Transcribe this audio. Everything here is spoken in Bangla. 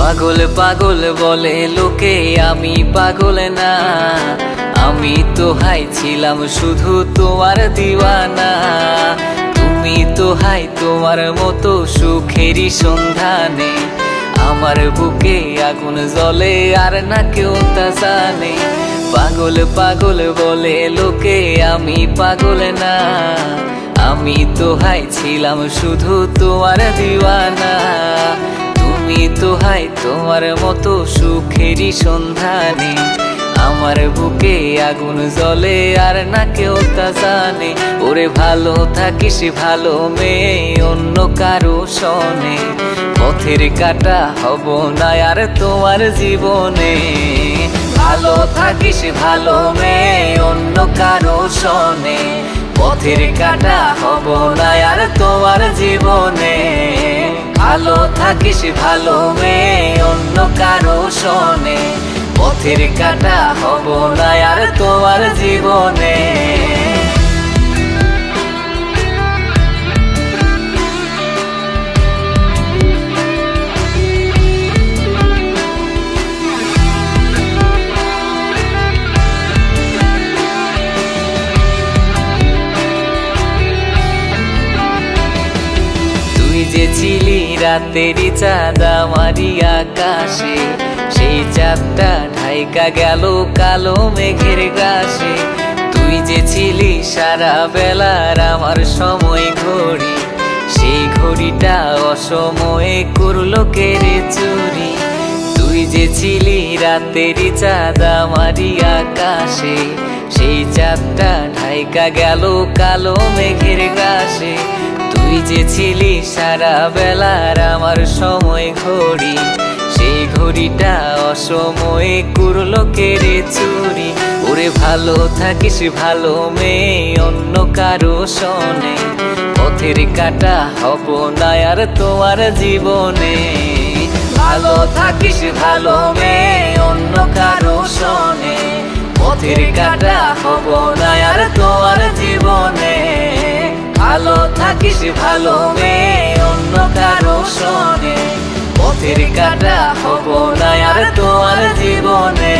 পাগল পাগল বলে লোকে, আমি পাগল না। আমি তো হাই ছিলাম শুধু তোমার দিওয়ানা। তুমি তো হাই তোমার মতো সুখেরই সন্ধানে। আমার বুকে আগুন জ্বলে আর না কেউ তা জানে। পাগল পাগল বলে লোকে, আমি পাগল না। আমি তো হাই ছিলাম শুধু তোমার দিওয়ানা। তুমি তো হাই তোমার মতো সুখেরই সন্ধানে। আমার বুকে আগুন জ্বলে আর না কেউ তা জানে। ওরে ভালো থাকিস ভালো মেয়ে, অন্য কারো শোনে। পথের কাটা হব না আর তোমার জীবনে। ভালো থাকিস ভালো মেয়ে, অন্য কারো শোনে। পথের কাটা হব না আর তোমার জীবনে। ভালো থাকিস ভালো মেয়ে, অন্য কারো শোনে। পথের কাটা হব না আর তোমার জীবনে। তুই যে ছিলি রাতেরই চাঁদ আমারই আকাশে, সেই চাঁদটা ঢাইকা গেল কালো মেঘের গ্রাসে। তুই যে ছিলি সারা বেলার আমার সময় ঘড়ি, সেই ঘড়িটা অসময়ে করলো কেড়ে চুরি। তুই যে ছিলি রাতেরই চাঁদ আমারই আকাশে, সেই চাঁদটা ঢাইকা গেল কালো মেঘের গ্রাসে। তুই যে ছিলি সারা বেলার আমার সময় ঘড়ি, সেই ঘড়িটা অসময়ে করলো কেড়ে চুরি। ওরে ভালো থাকিস ভালো মেয়ে, অন্য কারো শোনে। পথের কাটা হব না আর তোমার জীবনে। ভালো থাকিস ভালো মেয়ে, অন্য কারো শোনে। পথের কাটা হব না আর তোমার জীবনে। ভালো থাকিস ভালো মেয়ে, অন্য কারো শোনে। পথের কাটা হব না আর তোমার জীবনে।